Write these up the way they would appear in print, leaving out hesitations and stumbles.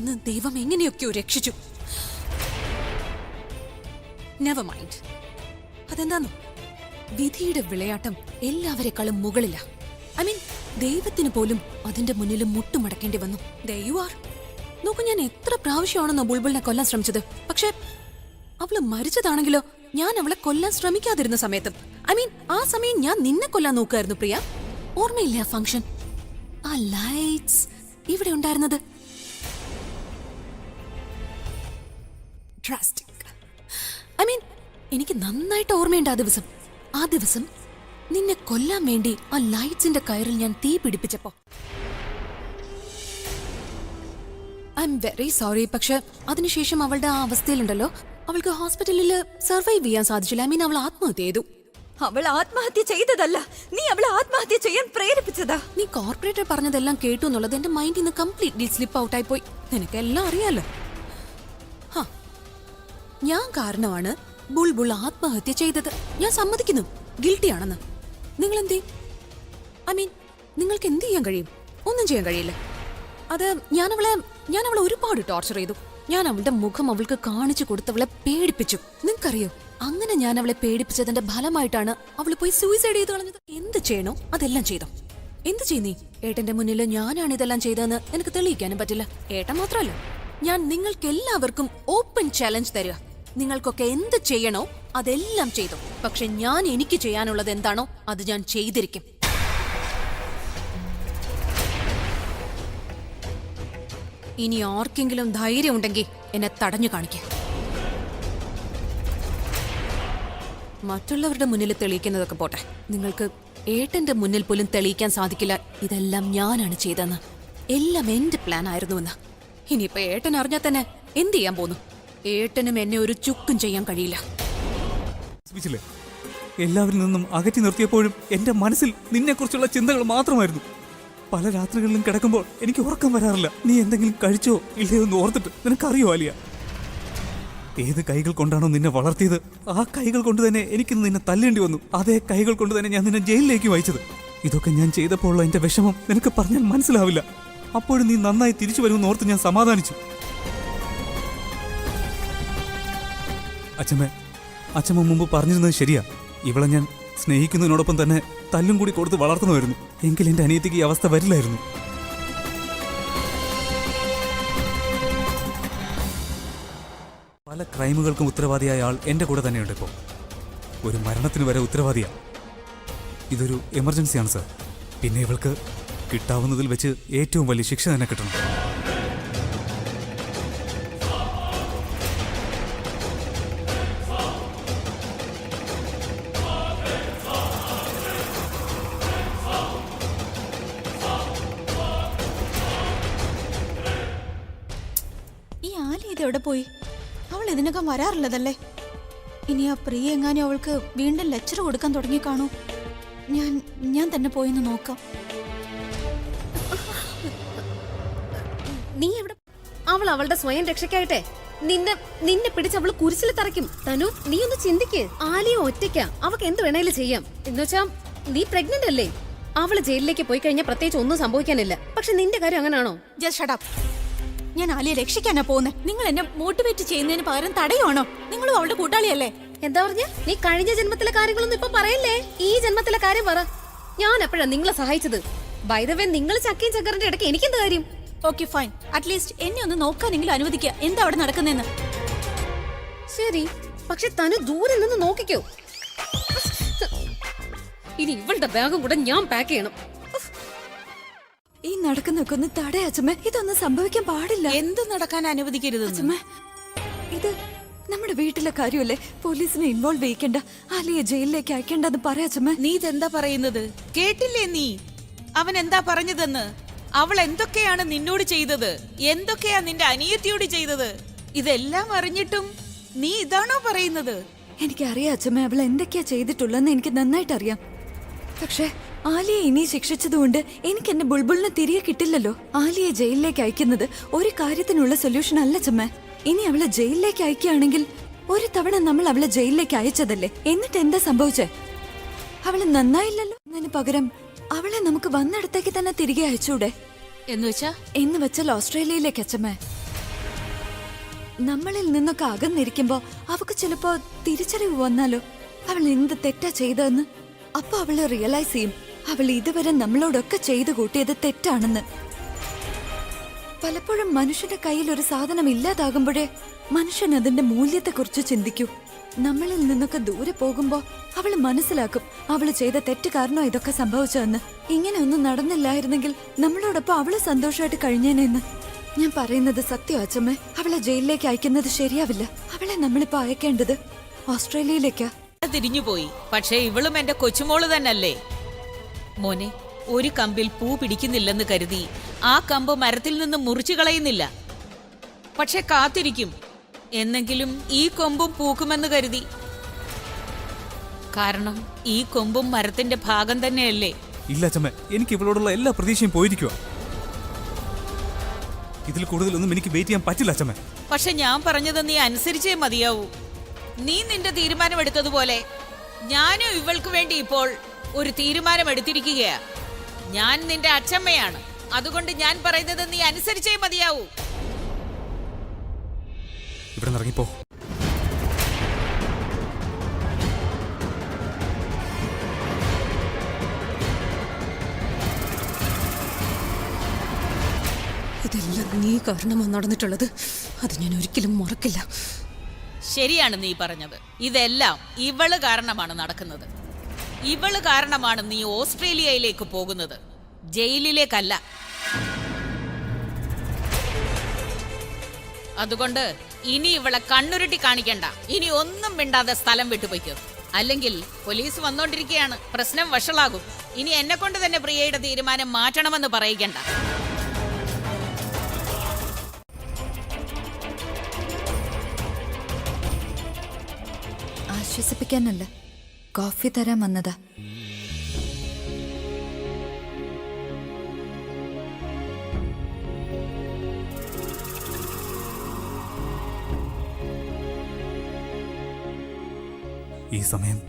അവിടുന്ന് ദൈവം എങ്ങനെയൊക്കെയോ രക്ഷിച്ചു. Never mind. അതെന്താന്നോ, വിധിയുടെ വിളയാട്ടം എല്ലാവരെക്കാളും മുകളില. ഐ മീൻ, ദൈവത്തിന് പോലും അതിന്റെ മുന്നിൽ മുട്ടുമടക്കേണ്ടി വന്നു. ദൈവ നോക്കൂ, ഞാൻ എത്ര പ്രാവശ്യമാണെന്നോ ബുൾബുളിനെ കൊല്ലാൻ ശ്രമിച്ചത്. പക്ഷെ അവള് മരിച്ചതാണെങ്കിലോ ഞാൻ അവളെ കൊല്ലാൻ ശ്രമിക്കാതിരുന്ന സമയത്തും, ഐ മീൻ ആ സമയം ഞാൻ നിന്നെ കൊല്ലാൻ നോക്കുമായിരുന്നു പ്രിയ. ഓർമ്മയില്ലേ ആ ഫംഗ്ഷൻ, ആ ലൈറ്റ്സ് ഇവിടെ ഉണ്ടായിരുന്നത്? ഡ്രാസ്റ്റിക്. ഐ മീൻ എനിക്ക് നന്നായിട്ട് ഓർമ്മയുണ്ട് ആ ദിവസം നിന്നെ കൊല്ലാൻ വേണ്ടി ആ ലൈറ്റ്സിന്റെ കയറിൽ ഞാൻ തീ പിടിപ്പിച്ചപ്പോ. I'm very sorry. പക്ഷെ അതിനുശേഷം അവളുടെ ആ അവസ്ഥയിലുണ്ടല്ലോ, അവൾക്ക് ഹോസ്പിറ്റലിൽ സർവൈവ് ചെയ്യാൻ സാധിച്ചില്ല. ഐ മീൻ അവൾ ആത്മഹത്യ ചെയ്തു. അവൾ ആത്മഹത്യ ചെയ്തതല്ല, നീ അവളെ ആത്മഹത്യ ചെയ്യാൻ പ്രേരിപ്പിച്ചതാ. നീ കോർപ്പറേറ്റർ പറഞ്ഞതെല്ലാം കേട്ടു എന്നുള്ളത് എന്റെ മൈൻഡിൽ നിന്ന് കംപ്ലീറ്റ്ലി സ്ലിപ്പ് ഔട്ടായി പോയി. നിനക്കെല്ലാം അറിയാലോ. ഞാൻ കാരണമാണ് ബുൾബുൾ ആത്മഹത്യ ചെയ്തത്. ഞാൻ സമ്മതിക്കുന്നു, ഗിൽറ്റിയാണെന്ന്. നിങ്ങൾ എന്തേ? ഐ മീൻ നിങ്ങൾക്ക് എന്ത് ചെയ്യാൻ കഴിയും? ഒന്നും ചെയ്യാൻ കഴിയില്ല. അത് ഞാൻ അവളെ ഒരുപാട് ടോർച്ചർ ചെയ്തു. ഞാൻ അവളുടെ മുഖം അവൾക്ക് കാണിച്ചു കൊടുത്തവളെ പേടിപ്പിച്ചു. നിങ്ങൾക്കറിയോ, അങ്ങനെ ഞാൻ അവളെ പേടിപ്പിച്ചതിന്റെ ഫലമായിട്ടാണ് അവള് പോയി സൂയിസൈഡ് ചെയ്ത് കളഞ്ഞത്. എന്ത് ചെയ്യണോ അതെല്ലാം ചെയ്തോ. എന്ത് ചെയ്യുന്നീ? ഏട്ടന്റെ മുന്നിൽ ഞാനാണ് ഇതെല്ലാം ചെയ്തതെന്ന് എനിക്ക് തെളിയിക്കാനും പറ്റില്ല. ഏട്ടൻ മാത്രമല്ല, ഞാൻ നിങ്ങൾക്ക് എല്ലാവർക്കും ഓപ്പൺ ചാലഞ്ച് തരിക. നിങ്ങൾക്കൊക്കെ എന്ത് ചെയ്യണോ അതെല്ലാം ചെയ്തോ. പക്ഷെ ഞാൻ എനിക്ക് ചെയ്യാനുള്ളത് എന്താണോ അത് ഞാൻ ചെയ്തിരിക്കും. ഇനി ആർക്കെങ്കിലും ധൈര്യം ഉണ്ടെങ്കിൽ എന്നെ തടഞ്ഞു കാണിക്കാം. മറ്റുള്ളവരുടെ മുന്നിൽ തെളിയിക്കുന്നതൊക്കെ പോട്ടെ, നിങ്ങൾക്ക് ഏട്ടന്റെ മുന്നിൽ പോലും തെളിയിക്കാൻ സാധിക്കില്ല ഇതെല്ലാം ഞാനാണ് ചെയ്തതെന്ന്. എല്ലാം എന്റെ പ്ലാൻ ആയിരുന്നുവെന്ന്. ഇനിയിപ്പോ ഏട്ടൻ അറിഞ്ഞാൽ തന്നെ എന്ത് ചെയ്യാൻ പോന്നു? ഏട്ടനും എന്നെ ഒരു ചുക്കും ചെയ്യാൻ കഴിയില്ല. എല്ലാവരിൽ നിന്നും അകറ്റി നിർത്തിയപ്പോഴും എന്റെ മനസ്സിൽ നിന്നെക്കുറിച്ചുള്ള ചിന്തകൾ മാത്രമായിരുന്നു. പല രാത്രികളിലും കിടക്കുമ്പോൾ എനിക്ക് ഉറക്കം വരാറില്ല. നീ എന്തെങ്കിലും കഴിച്ചോ ഇല്ലയോ എന്ന് ഓർത്തിട്ട്. നിനക്കറിയോ ആലിയ, ഏത് കൈകൾ കൊണ്ടാണോ നിന്നെ വളർത്തിയത് ആ കൈകൾ കൊണ്ട് തന്നെ എനിക്കിന്ന് നിന്നെ തല്ലേണ്ടി വന്നു. അതേ കൈകൾ കൊണ്ട് തന്നെ ഞാൻ നിന്നെ ജയിലിലേക്ക് വായിച്ചത്. ഇതൊക്കെ ഞാൻ ചെയ്തപ്പോഴുള്ള എന്റെ വിഷമം നിനക്ക് പറഞ്ഞാൽ മനസ്സിലാവില്ല. അപ്പോഴും നീ നന്നായി തിരിച്ചു വരുമെന്ന് ഓർത്ത് ഞാൻ സമാധാനിച്ചു. അച്ഛമ്മ മുമ്പ് പറഞ്ഞിരുന്നത് ശരിയാ. ഇവളെ ഞാൻ സ്നേഹിക്കുന്നതിനോടൊപ്പം തന്നെ തല്ലും കൂടി കൊടുത്ത് വളർത്തണമായിരുന്നു. എങ്കിൽ എന്റെ അനിയത്തിക്ക് ഈ അവസ്ഥ വരില്ലായിരുന്നു. പല ക്രൈമുകൾക്കും ഉത്തരവാദിയായ ആൾ എന്റെ കൂടെ തന്നെയുണ്ട്. ഇപ്പോൾ ഒരു മരണത്തിന് വരെ ഉത്തരവാദിയാ. ഇതൊരു എമർജൻസിയാണ് സർ. പിന്നെ ഇവൾക്ക് കിട്ടാവുന്നതിൽ വെച്ച് ഏറ്റവും വലിയ ശിക്ഷ തന്നെ കിട്ടണം. എവിടെ പോയി? അവൾ ഇതിനകം വരാറുള്ളതല്ലേ. ഇനി ആ പ്രിയ എങ്ങാനും അവൾക്ക് വീണ്ടും ലെക്ചർ കൊടുക്കാൻ തുടങ്ങി കാണൂ. ഞാൻ തന്നെ പോയിന്ന് നോക്കാം. നീ എവിടെ? അവൾ അവളുടെ സ്വയം രക്ഷയ്ക്കായിട്ടെ നിന്നെ പിടിച്ച് അവള് കുരിശിൽ തറയ്ക്കും. തനു, നീ ഒന്ന് ചിന്തിക്ക്. ആലിയ ഒറ്റയ്ക്കാ, അവക്ക് എന്ത് വേണേലും ചെയ്യാം. എന്നുവെച്ചാ നീ പ്രഗ്നന്റ് അല്ലേ? അവള് ജയിലിലേക്ക് പോയി കഴിഞ്ഞാൽ പ്രത്യേകിച്ച് ഒന്നും സംഭവിക്കാനില്ല. പക്ഷെ നിന്റെ കാര്യം അങ്ങനാണോ? Just shut up. ഞാൻ ആലിയെ രക്ഷിക്കാനാ പോകുന്നത്. നിങ്ങൾ എന്നെ മോട്ടിവേറ്റ് ചെയ്യുന്നതിന് പകരം തടയുവാണോ? നിങ്ങളും അവളുടെ കൂട്ടാളിയല്ലേ? എന്താ പറഞ്ഞ? നീ കഴിഞ്ഞ ജന്മത്തിലെ കാര്യങ്ങളൊന്നും ഇപ്പൊ പറയല്ലേ. ഈ ജന്മത്തിലെ കാര്യം പറ. ഞാൻ എപ്പോഴാ നിങ്ങളെ സഹായിച്ചത്? ബൈ ദ വേ, നിങ്ങൾ ചക്കയും ചക്കറിന്റെ ഇടയ്ക്ക് എനിക്കെന്ത് കാര്യം? ഓക്കെ ഫൈൻ, അറ്റ്ലീസ്റ്റ് എന്നെ ഒന്ന് നോക്കാനെങ്കിലും അനുവദിക്കുക. എന്താ അവിടെ നടക്കുന്നതെന്ന്. ശരി, പക്ഷെ തനു ദൂരെ നിന്ന് നോക്കിക്കോ. ഇനി ഇവളുടെ ബാഗും കൂടെ ഞാൻ പാക്ക് ചെയ്യണം. ഈ നടക്കുന്നൊക്കെ ഒന്ന് തടയാ അച്ഛമ്മേ. ഇതൊന്നും സംഭവിക്കാൻ പാടില്ല. എന്ത് നടക്കാൻ അനുവദിക്കരുത് അച്ഛമ്മേ. ഇത് നമ്മുടെ വീട്ടിലെ കാര്യമല്ലേ. പോലീസിനെ ഇൻവോൾവ് ചെയ്യിക്കണ്ട, ആലിയെ ജയിലിലേക്ക് അയക്കേണ്ടെന്ന് പറയാ അച്ഛമ്മേ. നീ ഇതെന്താ പറയുന്നത്? കേട്ടില്ലേ നീ അവൻ എന്താ പറഞ്ഞതെന്ന്? അവൾ എന്തൊക്കെയാണ് നിന്നോട് ചെയ്തത്, എന്തൊക്കെയാ നിന്റെ അനിയത്തിയോട് ചെയ്തത്? ഇതെല്ലാം അറിഞ്ഞിട്ടും നീ ഇതാണോ പറയുന്നത്? എനിക്കറിയാം അച്ഛമ്മ, അവൾ എന്തൊക്കെയാ ചെയ്തിട്ടുള്ളതെന്ന് എനിക്ക് നന്നായിട്ട് അറിയാം. പക്ഷേ ആലിയെ ഇനി ശിക്ഷിച്ചതുകൊണ്ട് എനിക്ക് എന്റെ ബുൾബുളിനെ തിരികെ കിട്ടില്ലല്ലോ. ആലിയെ ജയിലിലേക്ക് അയക്കുന്നത് ഒരു കാര്യത്തിനുള്ള സൊല്യൂഷൻ അല്ല അച്ഛമ്മ. ഇനി അവളെ ജയിലിലേക്ക് അയക്കുകയാണെങ്കിൽ ഒരു തവണ നമ്മൾ അവളെ ജയിലിലേക്ക് അയച്ചതല്ലേ, എന്നിട്ട് എന്താ സംഭവിച്ചേ? അവള് നന്നായില്ലല്ലോ. അതിന് പകരം അവളെ നമുക്ക് വന്നിടത്തേക്ക് തന്നെ തിരികെ അയച്ചൂടെ? എന്ന് വെച്ചാൽ ഓസ്ട്രേലിയയിലേക്ക് അച്ഛമ്മ. നമ്മളിൽ നിന്നൊക്കെ അകന്നിരിക്കുമ്പോ അവക്ക് ചിലപ്പോ തിരിച്ചറിവ് വന്നാലോ അവൾ എന്ത് തെറ്റാ ചെയ്തതെന്ന്. അപ്പൊ അവള് റിയലൈസ് ചെയ്യും അവൾ ഇതുവരെ നമ്മളോടൊക്കെ ചെയ്തു കൂട്ടിയത് തെറ്റാണെന്ന്. പലപ്പോഴും മനുഷ്യന്റെ കയ്യിൽ ഒരു സാധനം ഇല്ലാതാകുമ്പോഴേ മനുഷ്യൻ അതിന്റെ മൂല്യത്തെക്കുറിച്ച് ചിന്തിക്കൂ. നമ്മളിൽ നിന്നൊക്കെ ദൂരെ പോകുമ്പോ അവള് മനസ്സിലാക്കും അവള് ചെയ്ത തെറ്റ് കാരണം ഇതൊക്കെ സംഭവിച്ചതെന്ന്. ഇങ്ങനെ ഒന്നും നടന്നില്ലായിരുന്നെങ്കിൽ നമ്മളോടൊപ്പം അവള് സന്തോഷമായിട്ട് കഴിഞ്ഞേനെന്ന്. ഞാൻ പറയുന്നത് സത്യം അച്ഛമ്മേ. അവളെ ജയിലിലേക്ക് അയക്കുന്നത് ശരിയാവില്ല. അവളെ നമ്മളിപ്പോ അയക്കേണ്ടത് ഓസ്ട്രേലിയയിലേക്കാ. തിരിഞ്ഞുപോയി. പക്ഷേ ഇവളും എന്റെ കൊച്ചുമോള് തന്നല്ലേ. മോനെ, ഒരു കമ്പിൽ പൂ പിടിക്കുന്നില്ലെന്ന് കരുതി ആ കമ്പ് മരത്തിൽ നിന്ന് മുറിച്ചു കളയുന്നില്ല. പക്ഷെ കാത്തിരിക്കും, എന്നെങ്കിലും ഈ കൊമ്പും പൂക്കുമെന്ന് കരുതി. കാരണം ഈ കൊമ്പും മരത്തിന്റെ ഭാഗം തന്നെയല്ലേ. ഇല്ല അച്ഛമ്മ, എനിക്ക് ഇവളോടുള്ള എല്ലാ പ്രതീക്ഷയും പോയിരിക്കുക. ഇതിൽ കൂടുതലൊന്നും എനിക്ക് വെയിറ്റ് ചെയ്യാൻ പറ്റില്ല അച്ഛമ്മ. പക്ഷെ ഞാൻ പറഞ്ഞത് നീ അനുസരിച്ചേ മതിയാവൂ. നീ നിന്റെ തീരുമാനമെടുത്തതുപോലെ ഞാനും ഇവൾക്ക് വേണ്ടി ഇപ്പോൾ ഒരു തീരുമാനമെടുത്തിരിക്കുകയാ. ഞാൻ നിന്റെ അച്ഛമ്മയാണ്. അതുകൊണ്ട് ഞാൻ പറയുന്നത് നീ അനുസരിച്ചേ മതിയാവൂ. ഇവിടെ നിറങ്ങിപ്പോ. ഇതെല്ലാം നീ കാരണമാണ് നടന്നിട്ടുള്ളത്. അത് ഞാൻ ഒരിക്കലും മറക്കില്ല. ശരിയാണ് നീ പറഞ്ഞത്. ഇതെല്ലാം ഇവള് കാരണമാണ് നടക്കുന്നത്. ഇവള് കാരണമാണ് നീ ഓസ്ട്രേലിയയിലേക്ക് പോകുന്നത്, ജയിലിലേക്കല്ല. അതുകൊണ്ട് ഇനി ഇവളെ കണ്ണുരുട്ടി കാണിക്കണ്ട. ഇനി ഒന്നും മിണ്ടാതെ സ്ഥലം വിട്ടുപോയിക്കോ. അല്ലെങ്കിൽ പോലീസ് വന്നോണ്ടിരിക്കുകയാണ്, പ്രശ്നം വഷളാകും. ഇനി എന്നെ കൊണ്ട് തന്നെ പ്രിയയുടെ തീരുമാനം മാറ്റണമെന്ന് പറയിക്കണ്ട. ആശ്വസിപ്പിക്കാനല്ല, കോഫി തരാൻ വന്നതാ. ഈ സമയം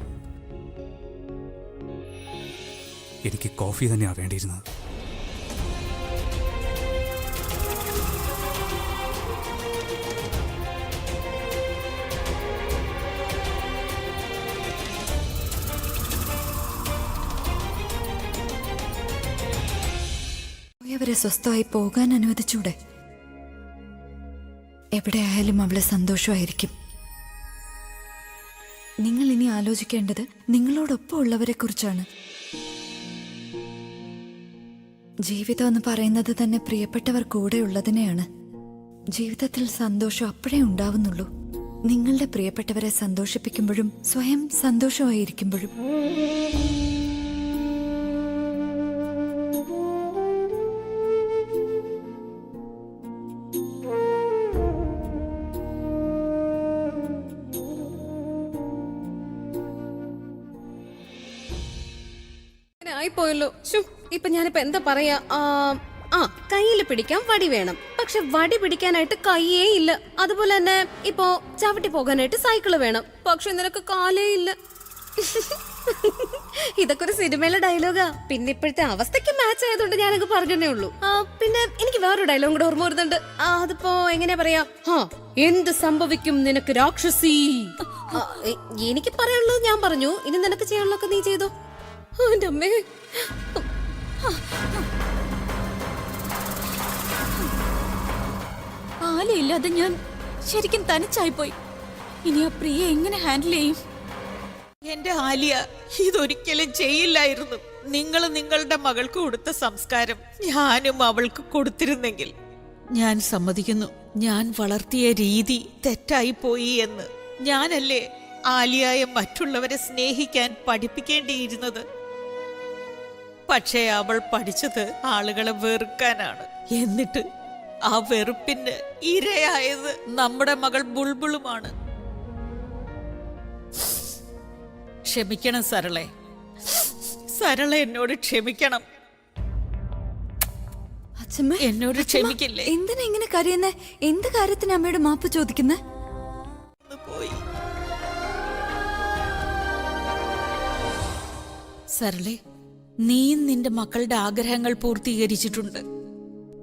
എനിക്ക് കോഫി തന്നെയാണ് വേണ്ടിയിരുന്നത്. അവരെ സ്വസ്ഥമായി പോകാൻ അനുവദിച്ചൂടെ? എവിടെയായാലും അവള് സന്തോഷമായിരിക്കും. നിങ്ങൾ ഇനി ആലോചിക്കേണ്ടത് നിങ്ങളോടൊപ്പം ഉള്ളവരെ കുറിച്ചാണ്. ജീവിതം എന്ന് പറയുന്നത് തന്നെ പ്രിയപ്പെട്ടവർ കൂടെ ഉള്ളതിനെയാണ്. ജീവിതത്തിൽ സന്തോഷം അപ്പോഴേ ഉണ്ടാവുന്നുള്ളൂ നിങ്ങളുടെ പ്രിയപ്പെട്ടവരെ സന്തോഷിപ്പിക്കുമ്പോഴും സ്വയം സന്തോഷമായിരിക്കുമ്പോഴും. ആയിപ്പോയല്ലോ. ഇപ്പൊ ഞാനിപ്പോ എന്താ പറയാ? കയ്യിൽ പിടിക്കാൻ വടി വേണം. പക്ഷെ വടി പിടിക്കാനായിട്ട് കയ്യേ ഇല്ല. അതുപോലെ തന്നെ ഇപ്പോ ചവിട്ടി പോകാനായിട്ട് സൈക്കിള് വേണം. പക്ഷെ നിനക്ക് കാലേ ഇല്ല. ഇതൊക്കെ ഒരു സിനിമയിലെ ഡയലോഗാ. പിന്നെ ഇപ്പോഴത്തെ അവസ്ഥയ്ക്ക് മാച്ച് ആയതുകൊണ്ട് ഞാനങ്ങ് പറഞ്ഞേ ഉള്ളൂ. പിന്നെ എനിക്ക് വേറൊരു ഡയലോഗ് കൂടെ ഓർമ്മ വരുന്നുണ്ട്. അതിപ്പോ എങ്ങനെയാ പറയാ? എന്ത് സംഭവിക്കും നിനക്ക് രാക്ഷസി. എനിക്ക് പറയാനുള്ളത് ഞാൻ പറഞ്ഞു. ഇനി നിനക്ക് ചെയ്യാനുള്ളതൊക്കെ നീ ചെയ്തോ. എന്റെ അമ്മേ, ആലയില്ലാതെ ഞാൻ ശരിക്കും തനിച്ചായിപ്പോയി. ഇനി ആ പ്രിയ എങ്ങനെ ഹാൻഡിൽ ചെയ്യും? എന്റെ ആലിയ ഇതൊരിക്കലും ചെയ്യില്ലായിരുന്നു. നിങ്ങൾ നിങ്ങളുടെ മകൾക്ക് കൊടുത്ത സംസ്കാരം ഞാനും അവൾക്ക് കൊടുത്തിരുന്നെങ്കിൽ. ഞാൻ സമ്മതിക്കുന്നു, ഞാൻ വളർത്തിയ രീതി തെറ്റായി പോയി എന്ന്. ഞാനല്ലേ ആലിയായ മറ്റുള്ളവരെ സ്നേഹിക്കാൻ പഠിപ്പിക്കേണ്ടിയിരുന്നത്. പക്ഷേ അവൾ പഠിച്ചത് ആളുകളെ വെറുക്കാനാണ്. എന്നിട്ട് ആ വെറുപ്പിന് ഇരയായത് നമ്മുടെ മകൾ ബുൾബുളുമാണ്. ക്ഷമിക്കണം സരളെ. സരള എന്നോട് ക്ഷമിക്കണം. അച്ഛമ്മ എന്നോട് ക്ഷമിക്കില്ലേ? എന്തിനാ ഇങ്ങനെ കരയുന്നേ? എന്ത് കാര്യത്തിന് അമ്മയുടെ മാപ്പ് ചോദിക്കുന്നേ? പോയി സരളെ, നീയും നിന്റെ മക്കളുടെ ആഗ്രഹങ്ങൾ പൂർത്തീകരിച്ചിട്ടുണ്ട്.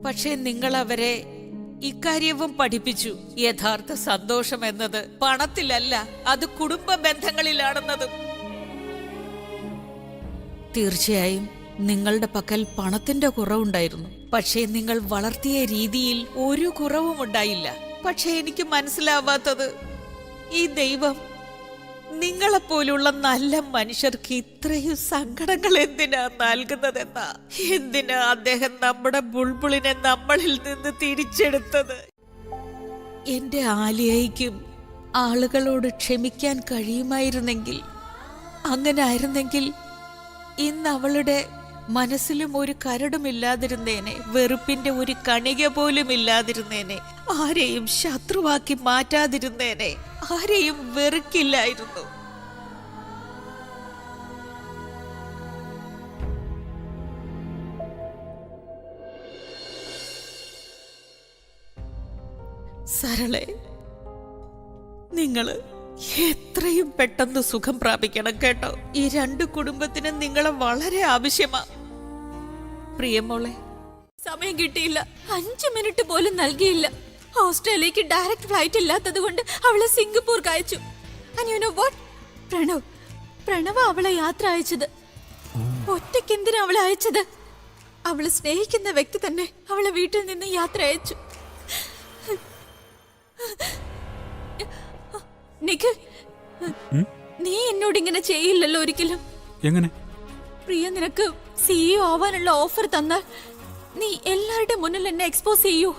പക്ഷേ നിങ്ങൾ അവരെ ഇക്കാര്യവും പഠിപ്പിച്ചു. യഥാർത്ഥ സന്തോഷം എന്നത് പണത്തിലല്ല, അത് കുടുംബ ബന്ധങ്ങളിലാണെന്നതും. തീർച്ചയായും നിങ്ങളുടെ പക്കൽ പണത്തിന്റെ കുറവുണ്ടായിരുന്നു, പക്ഷേ നിങ്ങൾ വളർത്തിയ രീതിയിൽ ഒരു കുറവും ഉണ്ടായില്ല. പക്ഷേ എനിക്ക് മനസ്സിലാവാത്തത്, ഈ ദൈവം നിങ്ങളെപ്പോലുള്ള നല്ല മനുഷ്യർക്ക് ഇത്രയും സങ്കടങ്ങൾ എന്തിനാ നൽകുന്നതെന്നാ. എന്തിനാ അദ്ദേഹം നമ്മുടെ ബുൾബുളിനെ നമ്മളിൽ നിന്ന് തിരിച്ചെടുത്തത്? എന്റെ ആലിയയ്ക്കും ആളുകളോട് ക്ഷമിക്കാൻ കഴിയുമായിരുന്നെങ്കിൽ, അങ്ങനെ ആയിരുന്നെങ്കിൽ ഇന്ന് അവളുടെ മനസ്സിലും ഒരു കരടുമില്ലാതിരുന്നേനെ, വെറുപ്പിന്റെ ഒരു കണിക പോലും ഇല്ലാതിരുന്നേനെ, ആരെയും ശത്രുവാക്കി മാറ്റാതിരുന്നേനെ, ആരെയും വെറുക്കില്ലായിരുന്നു. സരളെ, നിങ്ങള് എത്രയും പെട്ടെന്ന് സുഖം പ്രാപിക്കണം കേട്ടോ. ഈ രണ്ട് കുടുംബത്തിനും നിങ്ങളെ വളരെ ആവശ്യമാ. പ്രിയമോളെ, സമയം കിട്ടിയില്ല, 5 മിനിറ്റ് പോലും നൽകിയില്ല. ഓസ്ട്രേലിയക്ക് ഡയറക്റ്റ് ഫ്ലൈറ്റ് ഇല്ലാത്തത് കൊണ്ട് അവളെ സിംഗപ്പൂർക്ക് അയച്ചു. പ്രണവ് അവളെ യാത്ര അയച്ചത്. ഒറ്റയ്ക്ക് എന്തിനാ അവളെ അയച്ചത്? അവള് സ്നേഹിക്കുന്ന വ്യക്തി തന്നെ അവളെ വീട്ടിൽ നിന്ന് യാത്ര അയച്ചു. നിഖിൽ, നീ എന്നോട് ഇങ്ങനെ ചെയ്യില്ലല്ലോ ഒരിക്കലും. എങ്ങനെ? പ്രിയ നിനക്ക് CEO ആവാനുള്ള ഓഫർ തന്നാൽ നീ എല്ലാവരുടെ മുന്നിൽ എന്നെ എക്സ്പോസ് ചെയ്യൂ.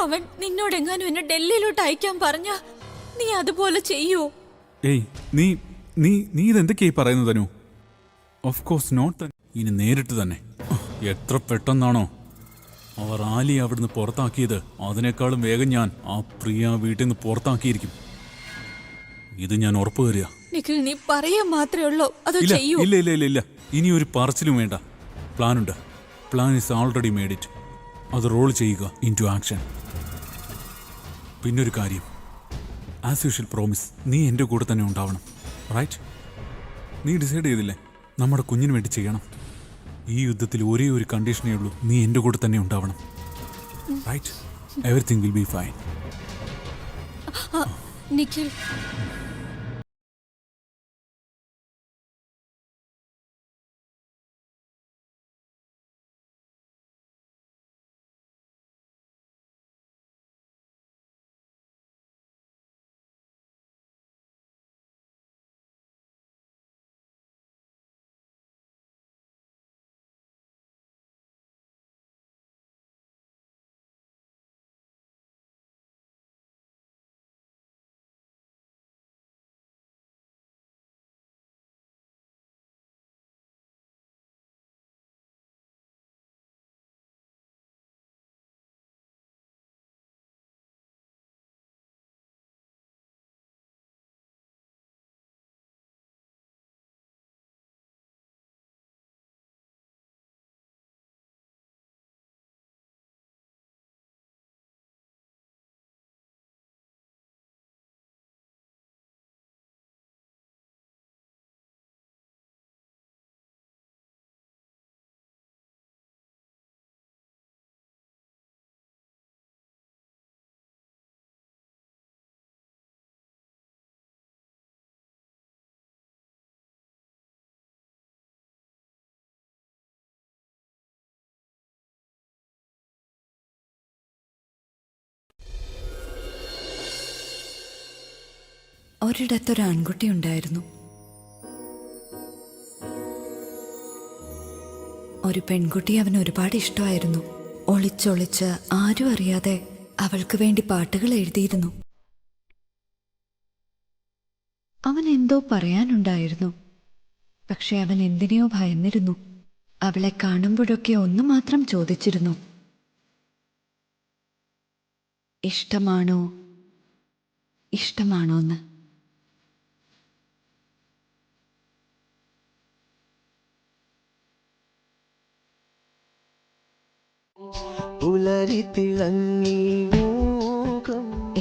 അവൻ നിന്നോടെങ്ങാനും എന്നെ ഡൽഹിയിലോട്ട് അയക്കാൻ പറഞ്ഞ നീ അതുപോലെ ചെയ്യൂ? ഏയ്, നീ നീ നീ ഇതെന്തൊക്കെയായി പറയുന്നത് തനു? Of course not. ഇനി നേരിട്ട് തന്നെ. എത്ര പെട്ടെന്നാണോ അവർ ആലി അവിടുന്ന് പുറത്താക്കിയത്, അതിനേക്കാളും വേഗം ഞാൻ ആ പ്രിയ വീട്ടിൽ നിന്ന് പുറത്താക്കിയിരിക്കും. ഇത് ഞാൻ ഉറപ്പ് തരിക. നിഖിൽ, നീ പറയാൻ മാത്രമേ ഉള്ളൂ, അതോ ഇല്ല ചെയ്യൂ? ഇല്ല ഇല്ല ഇല്ല ഇല്ല, ഇനി ഒരു പറച്ചിലും വേണ്ട. പ്ലാനുണ്ട്. Plan is already made it. അത് റോൾ ചെയ്യുക ഇൻ ടു ആക്ഷൻ. പിന്നൊരു കാര്യം, ആസ് യൂഷ്വൽ പ്രോമിസ്, നീ എൻ്റെ കൂടെ തന്നെ ഉണ്ടാവണം. റൈറ്റ്? നീ ഡിസൈഡ് ചെയ്തില്ലേ നമ്മുടെ കുഞ്ഞിന് വേണ്ടി ചെയ്യണം? ഈ യുദ്ധത്തിൽ ഒരേ ഒരു കണ്ടീഷനേ ഉള്ളൂ, നീ എൻ്റെ കൂടെ തന്നെ ഉണ്ടാവണം. Right? Everything will be fine. Nikhil, ഒരിടത്തൊരു ആൺകുട്ടി ഉണ്ടായിരുന്നു. ഒരു പെൺകുട്ടി അവന് ഒരുപാട് ഇഷ്ടമായിരുന്നു. ഒളിച്ചൊളിച്ച് ആരും അറിയാതെ അവൾക്ക് വേണ്ടി പാട്ടുകൾ എഴുതിയിരുന്നു. അവൻ എന്തോ പറയാനുണ്ടായിരുന്നു, പക്ഷെ അവൻ എന്തിനെയോ ഭയന്നിരുന്നു. അവളെ കാണുമ്പോഴൊക്കെ ഒന്ന് മാത്രം ചോദിച്ചിരുന്നു, ഇഷ്ടമാണോ ഇഷ്ടമാണോന്ന്.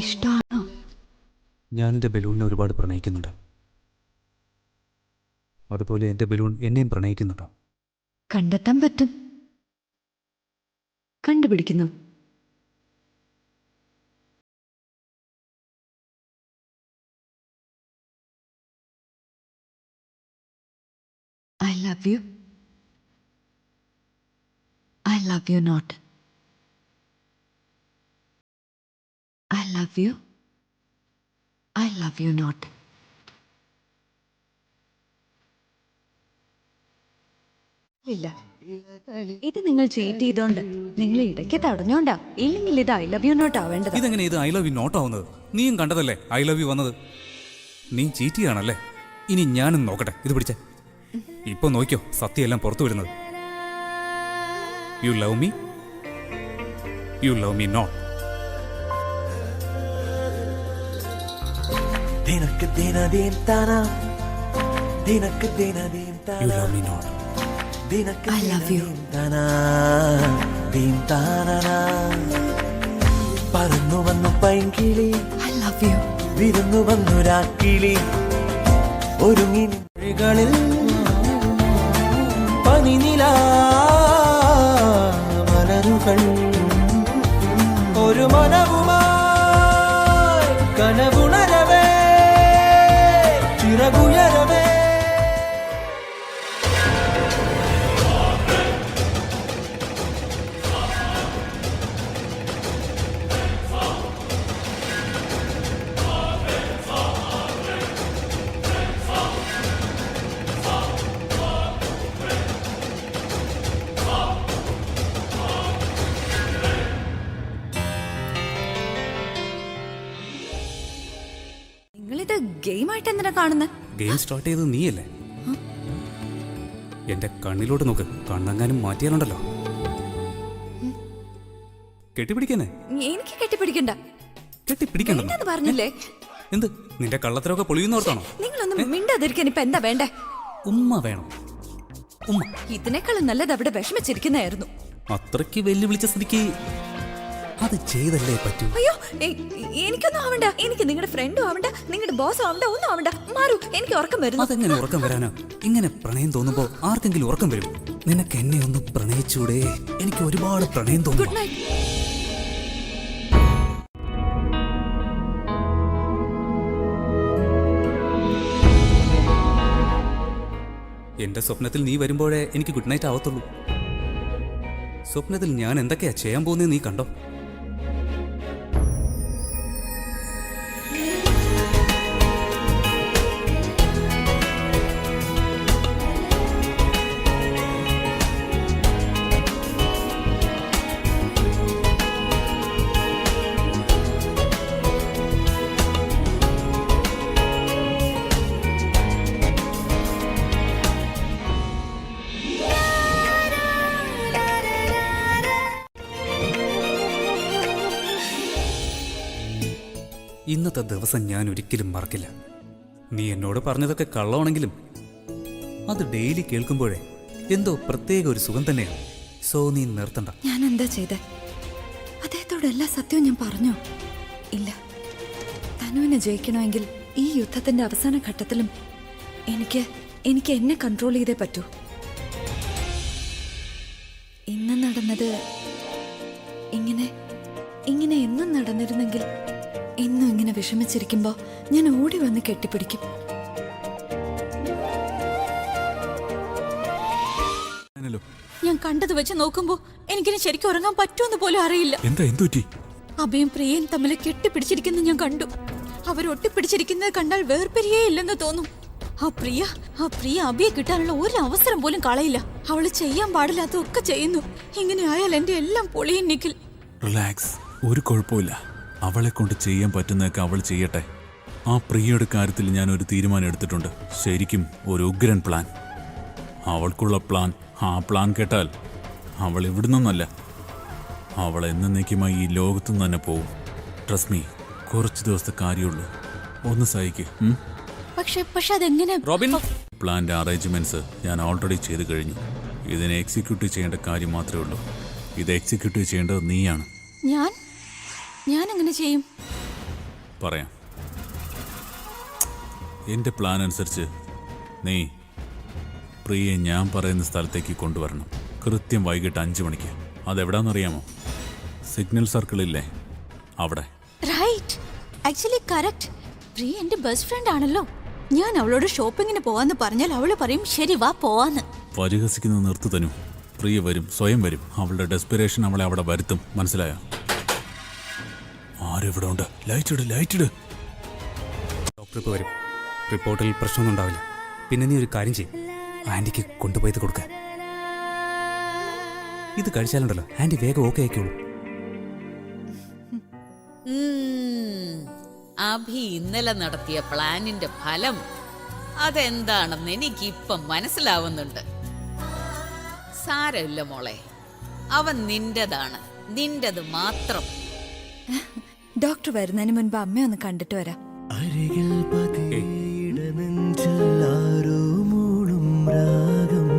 ഇഷ്ടമാണോ? ഞാൻ എൻ്റെ ബലൂണിനെ ഒരുപാട് പ്രണയിക്കുന്നുണ്ട്. അതുപോലെ എൻ്റെ ബലൂൺ എന്നെയും പ്രണയിക്കുന്നുണ്ടോ? കണ്ടെത്താൻ പറ്റും, കണ്ടുപിടിക്കുന്നു. love you. I love you not. I love you. I love you not. ഇല്ല, ഇത് നിങ്ങൾ ചീറ്റ് ചെയ്തോണ്ട് നിങ്ങൾ ഇടയ്ക്ക് തടഞ്ഞോണ്ടാ. ഇല്ലെങ്കിൽ ഇത് ഐ ലവ് യു നോട്ട് ആവേണ്ടത്. ഇതെങ്ങനെ ഇത് ഐ ലവ് യു നോട്ട് ആവുന്നത്? നീയും കണ്ടതല്ലേ ഐ ലവ് യു വന്നത്? നീ ചീറ്റ് ചെയ്യാണല്ലേ? ഇനി ഞാനും നോക്കട്ടെ. ഇത് പിടിച്ചേ. ഇപ്പൊ നോക്കിയോ സത്യമെല്ലാം പുറത്തു വരുന്നത്. You love me, you love me not. You love me not. I love you. പറന്നു വന്നു പൈങ്കിളി, I love you. വിരുന്നു വന്നു രാക്കിളി, ഒരുങ്ങി നിഴകളിൽ പനിനില മലരുകൾ, ഒരു മനവുമായി കനവുണരവേ ചിറകുയരവേ. നിങ്ങളിത് ഗെയിമായിട്ട് എന്തിനാ കാണുന്നത്? ഗെയിം സ്റ്റാർട്ട് ചെയ്തത് നീയല്ലേ? എന്റെ കണ്ണിലോട്ട് നോക്ക്. കണ്ണങ്ങാനും മാറ്റിയാലുണ്ടല്ലോ കെട്ടിപ്പിടിക്കാനേ. എനിക്ക് കെട്ടിപ്പിടിക്കണ്ട. കെട്ടിപ്പിടിക്കണ്ട വേണ്ടെന്ന് പറഞ്ഞില്ലേ? എന്ത് നിന്റെ കള്ളത്തരമൊക്കെ പൊളിയുന്നോർത്താണോ? നിങ്ങളൊന്നും മിണ്ടാതിരിക്കാൻ ഇപ്പൊ എന്താ വേണ്ടേ? ഉമ്മ വേണം, ഉമ്മ. ഇതിനേക്കാളും നല്ലത് അവിടെ വിഷമിച്ചിരിക്കുന്നതായിരുന്നു. അത്രയ്ക്ക് വെല്ലുവിളിച്ച സ്ഥിതിക്ക് അത് ചെയ്തല്ലേ പറ്റൂ. അയ്യോ, എനിക്കൊന്നും ആവണ്ട. എനിക്ക് നിങ്ങളുടെ ഫ്രണ്ടും ആവണ്ട, നിങ്ങളുടെ ബോസും ആവണ്ട, ഒന്നും ആവണ്ട. മാറൂ, എനിക്ക് ഉറക്കം വരുന്നു. അതെങ്ങനെ ഉറക്കം വരാനാ? ഇങ്ങനെ പ്രണയം തോന്നുമ്പോ ആർക്കെങ്കിലും ഉറക്കം വരും. നിനക്ക് എന്നെ ഒന്ന് പ്രണയിച്ചൂടെ? എനിക്ക് ഒരുപാട് പ്രണയം തോന്നുന്നു. Good night. എന്റെ സ്വപ്നത്തിൽ നീ വരുമ്പോഴേ എനിക്ക് ഗുഡ് നൈറ്റ് ആവത്തുള്ളൂ. സ്വപ്നത്തിൽ ഞാൻ എന്തൊക്കെയാ ചെയ്യാൻ പോകുന്നത് നീ കണ്ടോ? ഇന്നത്തെ ദിവസം ഞാൻ ഒരിക്കലും മറക്കില്ല. നീ എന്നോട് പറഞ്ഞതൊക്കെ കള്ളമാണെങ്കിലും അത് ഡെയിലി കേൾക്കുമ്പോഴേ എന്തോ പ്രത്യേക ഒരു സുഖം തന്നെയാണ്. സോ നീ നിർത്തണ്ട. ഞാൻ എന്താ ചെയ്തേ? അദ്ദേഹത്തോട് എല്ലാ സത്യവും ഞാൻ പറഞ്ഞോ? ഇല്ല. തനുവിനെ ജയിക്കണമെങ്കിൽ ഈ യുദ്ധത്തിന്റെ അവസാന ഘട്ടത്തിലും എനിക്ക് എന്നെ കൺട്രോൾ ചെയ്തേ പറ്റൂ. ഇന്ന് നടന്നത് ഇങ്ങനെ എന്നും നടന്നിരുന്നെങ്കിൽ എന്നും ഇങ്ങനെ വിഷമിച്ചിരിക്കുമ്പോ ഞാൻ ഓടി വന്ന് കെട്ടിപ്പിടിക്കും. ഞാൻ കണ്ടത് വെച്ച് നോക്കുമ്പോ എനിക്കിനി ശരിക്കും ഉറങ്ങാൻ പറ്റുമെന്ന് പോലും അറിയില്ല. എന്തുപറ്റി? അഭയും പ്രിയയും തമ്മിൽ കെട്ടിപ്പിടിച്ചിരിക്കുന്നത് ഞാൻ കണ്ടു. അവരൊട്ടിപ്പിടിച്ചിരിക്കുന്നത് കണ്ടാൽ വേർപിരിയേ ഇല്ലെന്ന് തോന്നും. ആ പ്രിയ അഭിയെ കിട്ടാനുള്ള ഒരു അവസരം പോലും കളയില്ല. അവള് ചെയ്യാൻ പാടില്ലാത്തതൊക്കെ ചെയ്യുന്നു. ഇങ്ങനെ ആയാൽ എന്റെ എല്ലാം പൊളിയും നിഖിൽ. റിലാക്സ്, ഒരു കുഴപ്പമില്ല. അവളെ കൊണ്ട് ചെയ്യാൻ പറ്റുന്നതൊക്കെ അവൾ ചെയ്യട്ടെ. ആ പ്രിയയുടെ കാര്യത്തിൽ ഞാൻ ഒരു തീരുമാനം എടുത്തിട്ടുണ്ട്. ശരിക്കും ഒരു ഉഗ്രൻ പ്ലാൻ. അവൾക്കുള്ള പ്ലാൻ, ആ പ്ലാൻ കേട്ടാൽ അവൾ ഇവിടുന്നല്ല, അവൾ എന്നേക്കുമായി ഈ ലോകത്തുനിന്ന് തന്നെ പോവും. ട്രസ്റ്റ് മീ, കുറച്ച് ദിവസത്തെ കാര്യമുള്ളൂ. ഒന്ന് സഹിക്ക്. പക്ഷെ അതെങ്ങനെ? റോബിൻ, പ്ലാന്റെ അറേഞ്ച്മെന്റ്സ് ഞാൻ ഓൾറെഡി ചെയ്തു കഴിഞ്ഞു. ഇതിനെ എക്സിക്യൂട്ടീവ് ചെയ്യേണ്ട കാര്യം മാത്രമേ ഉള്ളൂ. ഇത് എക്സിക്യൂട്ടീവ് ചെയ്യേണ്ടത് നീയാണ്. ഞാൻ എങ്ങനെ ചെയ്യും? പറയാം. എൻ്റെ പ്ലാൻ അനുസരിച്ച് നീ പ്രിയെ ഞാൻ പറയുന്ന സ്ഥലത്തേക്ക് കൊണ്ടുവരണം. കൃത്യം വൈകിട്ട് 5 മണിക്ക്. അതെവിടാന്നറിയാമോ? സിഗ്നൽ സർക്കിളില്ലേ, അവിടെ. Right, actually correct. പ്രിയ എന്റെ ബെസ്റ്റ് ഫ്രണ്ട് ആണല്ലോ. ഞാൻ അവളോട് ഷോപ്പിങ്ങിന് പോവാന്ന് പറഞ്ഞാൽ അവള് പറയും ശരി വാ പോവാന്ന്. പരിഹസിക്കുന്നത് നിർത്തു തനു. പ്രിയ വരും, സ്വയം വരും. അവളുടെ ഡെസ്പിറേഷൻ അവളെ അവിടെ വരുത്തും. മനസ്സിലായോ? ആരെവിടെ ഉണ്ട്? ലൈറ്റിട്, ലൈറ്റിട്. ഡോക്ടർ ഇപ്പോൾ വരും. റിപ്പോർട്ടിൽ പ്രശ്നമൊന്നും ഉണ്ടാവില്ല. പിന്നെ നീ ഒരു കാര്യം ചെയ്യും, ആൻറ്റിക്ക് കൊണ്ടുപോയത് കൊടുക്ക. ഇത് കഴിച്ചാലുണ്ടല്ലോ ആൻറ്റി വേഗം ഓക്കെ ആയിക്കോളൂ. അഭി ഇന്നലെ നടത്തിയ പ്ലാനിന്റെ ഫലം അതെന്താണെന്ന് എനിക്കിപ്പം മനസ്സിലാവുന്നുണ്ട്. സാരമില്ല മോളെ, അവൻ നിന്റേതാണ്, നിന്റേത് മാത്രം. ഡോക്ടർ വരുന്നതിന് മുൻപ് അമ്മ ഒന്ന് കണ്ടിട്ട് വരാം. അരികിൽ പതിയിട നെഞ്ചിൽ ആരോ മൂളും രാഗം,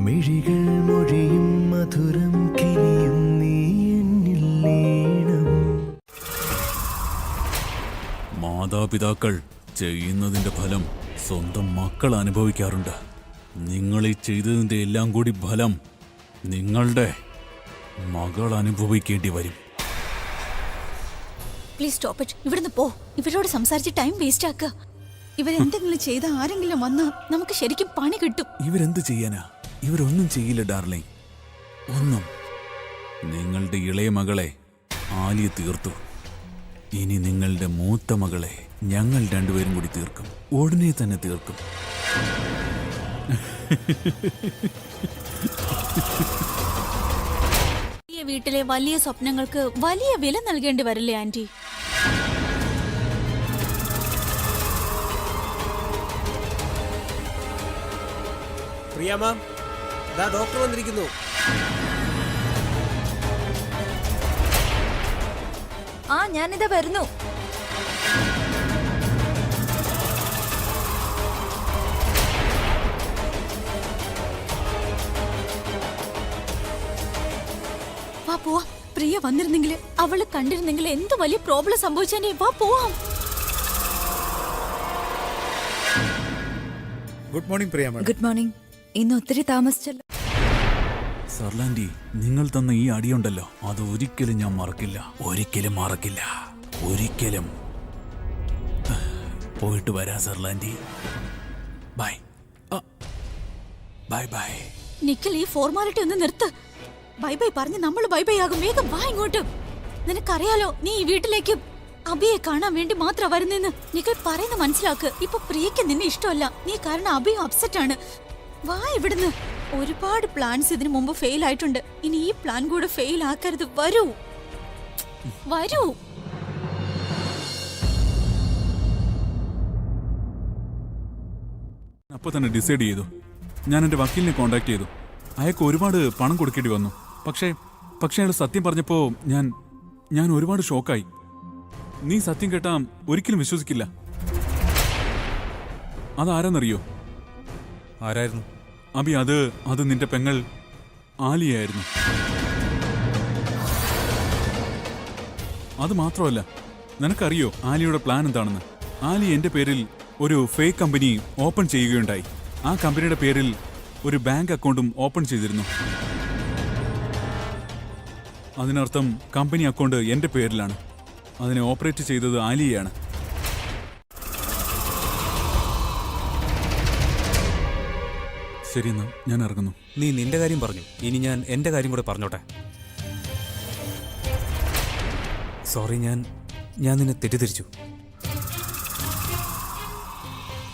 മിഴികൾ മൊഴിയും മധുരം കിനിയും നീ എന്നിൽ ലീനം. മാതാപിതാക്കൾ ചെയ്യുന്നതിന്റെ ഫലം സ്വന്തം മക്കൾ അനുഭവിക്കാറുണ്ട്. നിങ്ങൾ ഈ ചെയ്തതിന്റെ എല്ലാം കൂടി ഫലം നിങ്ങളുടെ മകൾ അനുഭവിക്കേണ്ടി വരും. Please stop it. ഇവിടുന്ന് പോ. ഇവരോട് സംസാരിച്ച് ടൈം വേസ്റ്റ് ആക്കുക. ഇവരെന്തെങ്കിലും ചെയ്ത ആരെങ്കിലും വന്നാ നമുക്ക് ശരിക്കും പണി കിട്ടും. ഇവരെന്ത് ചെയ്യാനാ? ഇവരൊന്നും ചെയ്യില്ല ഡാർലിംഗ്, ഒന്നും. നിങ്ങളുടെ ഇളയ മകളെ ആലിയ തീർത്തു. ഇനി നിങ്ങളുടെ മൂത്ത മകളെ ഞങ്ങൾ രണ്ടുപേരും കൂടി തീർക്കും. ഉടനെ തന്നെ തീർക്കും. ഈ വീട്ടിലെ വലിയ സ്വപ്നങ്ങൾക്ക് വലിയ വില നൽകേണ്ടി വരില്ലേ ആന്റി? പ്രിയ മാം, ദാ ഡോക്ടർ വന്നിരിക്കുന്നു. ആ ഞാനിതാ വരുന്നു. വാ പോവാ. പ്രിയ വന്നിരുന്നെങ്കിൽ, അവള് കണ്ടിരുന്നെങ്കിൽ എന്ത് വലിയ പ്രോബ്ലം സംഭവിച്ചേ. വാ പോവാം. Good morning Priya ma'am. Good morning. ഇന്ന് ഒത്തിരി താമസിച്ചല്ലോ. സർലാൻഡി, നിങ്ങൾ തന്ന ഈ അടിയുണ്ടല്ലോ, അത് ഒരിക്കലും ഞാൻ മറക്കില്ല. ഒരിക്കലും മറക്കില്ല. ഒരിക്കലും. പോയിട്ട് വരാ സർലാൻഡി. Bye bye bye. നിഖിൽ, ഈ ഫോർമാലിറ്റി ഒന്ന് നിർത്ത്. ബൈ ബൈ പറഞ്ഞ് നമ്മൾ ബൈ ബൈ ആകും. വേഗം വാ ഇങ്ങോട്ട്. നിനക്കറിയാലോ നീ ഈ വീട്ടിലേക്ക് അബിയെ കാണാൻ വേണ്ടി മാത്രം വരുന്നെന്ന്. നിഖിൽ പറയുന്ന മനസ്സിലാക്ക്. ഇപ്പൊ പ്രിയക്ക് നിന്നെ ഇഷ്ടമല്ല. നീ കാരണം അബി അപ്സെറ്റ് ആണ്. വാ ഇവിടുന്ന്. ഒരുപാട് പ്ലാൻസ് ഇതിനു മുമ്പ് ഫെയിൽ ആയിട്ടുണ്ട്. ഇനി ഈ പ്ലാൻ കൂടെ ഫെയിൽ ആക്കരുത്. വരൂ വരൂ. അപ്പൊ തന്നെ ഡിസൈഡ് ചെയ്തു. ഞാൻ എൻ്റെ വക്കീലിനെ കോണ്ടാക്ട് ചെയ്തു. അയാൾക്ക് ഒരുപാട് പണം കൊടുക്കേണ്ടി വന്നു. പക്ഷേ അയാൾ സത്യം പറഞ്ഞപ്പോ ഞാൻ ഒരുപാട് ഷോക്കായി. നീ സത്യം കേട്ടാ ഒരിക്കലും വിശ്വസിക്കില്ല. അതാരെന്നറിയോ? ആരായിരുന്നു? അബി, അത് നിന്റെ പെങ്ങൾ ആലിയായിരുന്നു. അത് മാത്രമല്ല, നിനക്കറിയോ ആലിയുടെ പ്ലാൻ എന്താണെന്ന്? ആലി എന്റെ പേരിൽ ഒരു ഫേക്ക് കമ്പനി ഓപ്പൺ ചെയ്യുകയുണ്ടായി. ആ കമ്പനിയുടെ പേരിൽ ഒരു ബാങ്ക് അക്കൗണ്ടും ഓപ്പൺ ചെയ്തിരുന്നു. അതിനർത്ഥം കമ്പനി അക്കൗണ്ട് എന്റെ പേരിലാണ്. അതിനെ ഓപ്പറേറ്റ് ചെയ്തത് ആലിയയാണ്. ശരിയെന്നാ, ഞാൻ ഇറങ്ങുന്നു. നീ നിന്റെ കാര്യം പറഞ്ഞു, ഇനി ഞാൻ എൻ്റെ കാര്യം കൂടെ പറഞ്ഞോട്ടെ. സോറി, ഞാൻ നിന്നെ തെറ്റിദ്ധരിച്ചു.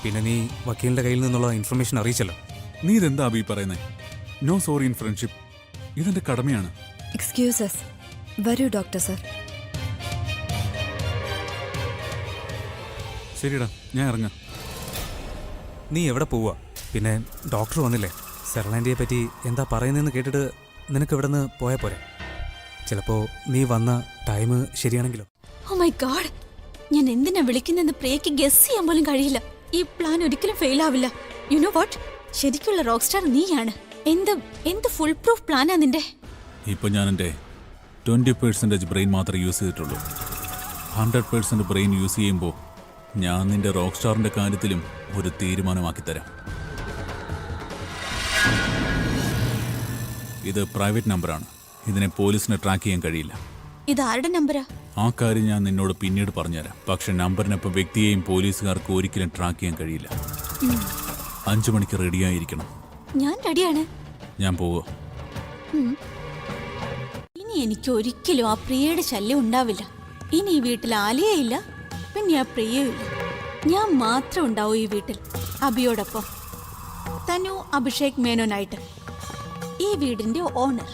പിന്നെ നീ വക്കീലിന്റെ കയ്യിൽ നിന്നുള്ള ഇൻഫർമേഷൻ അറിയിച്ചല്ലോ. നീ ഇതെന്താ അബി പറയുന്നേ? No sorry in friendship. ഇതെന്റെ കടമയാണ്. എക്സ്ക്യൂസസ്. വരൂ ഡോക്ടർ സർ. ശരിടാ, ഞാൻ ഇറങ്ങാം. നീ എവിടെ പോവുക? പിന്നെ ഡോക്ടർ വന്നില്ലേ? സെർലാൻഡിയെ പറ്റി എന്താ പറയുന്നതെന്ന് കേട്ടിട്ട് നിനക്ക് ഇവിടെ നിന്ന് പോയാൽ പോരെ? ചിലപ്പോൾ നീ വന്ന ടൈം ശരിയാണെങ്കിലോ? ഓ മൈ ഗോഡ്, ഞാൻ എന്തിനാ വിളിക്കുന്നെന്ന് പ്രിയക്ക് ഗസ് ചെയ്യാൻ പോലും കഴിയില്ല. ഈ പ്ലാൻ ഒരിക്കലും ഫെയിൽ ആവില്ല. യു നോ വാട്ട്, ശരിക്കുള്ള റോക്ക് സ്റ്റാർ നീയാണ്. എന്ത് ഫുൾ പ്രൂഫ് പ്ലാനാ നിന്റെ? ഇപ്പൊ ഞാൻ എൻ്റെ 20% ബ്രെയിൻ മാത്രമേ യൂസ് ചെയ്തിട്ടുള്ളൂ. 100% ബ്രെയിൻ യൂസ് ചെയ്യുമ്പോൾ ഞാൻ നിന്റെ റോക്ക് സ്റ്റാറിന്റെ കാര്യത്തിലും ഒരു തീരുമാനമാക്കി തരാം. ഇത് പ്രൈവറ്റ് നമ്പറാണ്. ഇതിനെ പോലീസിന് ട്രാക്ക് ചെയ്യാൻ കഴിയില്ല. ഇത് ആരുടെ നമ്പരാ? ആ കാര്യം ഞാൻ നിന്നോട് പിന്നീട് പറഞ്ഞുതരാം. പക്ഷെ നമ്പറിനൊപ്പം വ്യക്തിയെയും പോലീസുകാർക്ക് ഒരിക്കലും ട്രാക്ക് ചെയ്യാൻ കഴിയില്ല. 5 മണിക്ക് റെഡിയായിരിക്കണം. ഞാൻ റെഡിയാണ്. ഞാൻ പോവോ? ഇനി എനിക്ക് ഒരിക്കലും ആ പ്രിയയുടെ ശല്യം ഉണ്ടാവില്ല. ഇനി ഈ വീട്ടിൽ ആലിയയില്ല, പിന്നെ ആ പ്രിയയില്ല. ഞാൻ മാത്രം ഉണ്ടാവും ഈ വീട്ടിൽ അബിയോടൊപ്പം. തനു അഭിഷേക് മേനോനായിട്ട് ഈ വീടിന്റെ ഓണർ.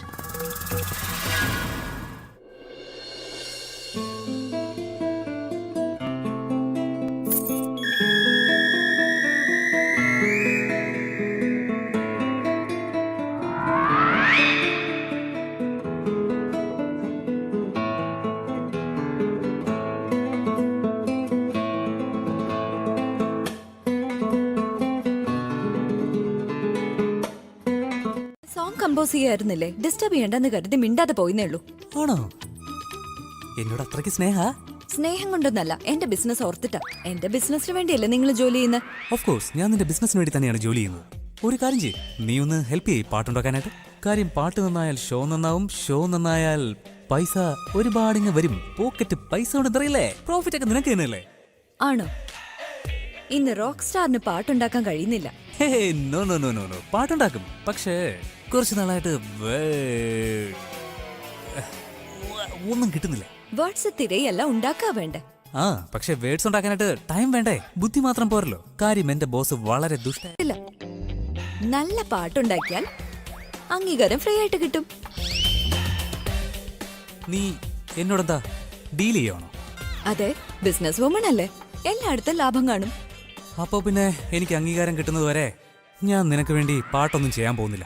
സോങ് കമ്പോസ് ചെയ്യായിരുന്നില്ലേ? ഡിസ്റ്റർബ് ചെയ്യണ്ടെന്ന് കരുതി മിണ്ടാതെ പോയിന്നേ ഉള്ളൂ. ആണോ? എന്നോട് അത്രയ്ക്ക് സ്നേഹ? സ്നേഹം കൊണ്ടൊന്നല്ല, എന്റെ ബിസിനസ് ഓർത്തിട്ടാ. എന്റെ ബിസിനസിന് വേണ്ടിയല്ലേ നിങ്ങൾ ജോലി ചെയ്യുന്നത്? ഓഫ് കോഴ്സ്, ഞാൻ നിന്റെ ബിസിനസ്സിന് വേണ്ടി തന്നെയാണ് ജോലി ചെയ്യുന്നത്. ഒരു കാര്യം ചെയ്യ്, നീ ഒന്ന് ഹെൽപ്പ് ചെയ്യ് പാട്ടുണ്ടാക്കാനായിട്ട്. കാര്യം പാട്ട് നന്നായാൽ ഷോ നന്നാവും, ഷോ നന്നായാൽ പൈസ ഒരുപാടിങ്ങ് വരും. പോക്കറ്റ് പൈസ കൊണ്ട് എന്തറിയില്ലേ? പ്രോഫിറ്റ് ഒക്കെ നിനക്ക് തന്നെയല്ലേ? ആണോ? ഇന്ന് റോക്ക് സ്റ്റാറിന് പാട്ടുണ്ടാക്കാൻ കഴിയുന്നില്ല. No no no no no, പാട്ടുണ്ടാക്കും. പക്ഷേ കുറച്ച് നാളായിട്ട് ഒന്നും കിട്ടുന്നില്ല. വേർഡ്സ് തിരയല്ല ഉണ്ടാക്കാ വേണ്ടേ? ആ, പക്ഷെ വേർഡ്സ് ഉണ്ടാക്കാനായിട്ട് ടൈം വേണ്ടേ? ബുദ്ധി മാത്രം പോരല്ലോ. കാര്യം എന്റെ ബോസ് വളരെ ദുഷ്ട. ഇല്ല, നല്ല പാട്ടുണ്ടാക്കിയാൽ അംഗീകാരം ഫ്രീ ആയിട്ട് കിട്ടും. നീ എന്നോടെന്താ ഡീൽ ചെയ്യണോ? അതെ, ബിസിനസ് വുമൺ അല്ലേ, എല്ലായിടത്തും ലാഭം കാണും. അപ്പോ പിന്നെ എനിക്ക് അംഗീകാരം കിട്ടുന്നത് വരെ ഞാൻ നിനക്ക് വേണ്ടി പാട്ടൊന്നും ചെയ്യാൻ പോകുന്നില്ല.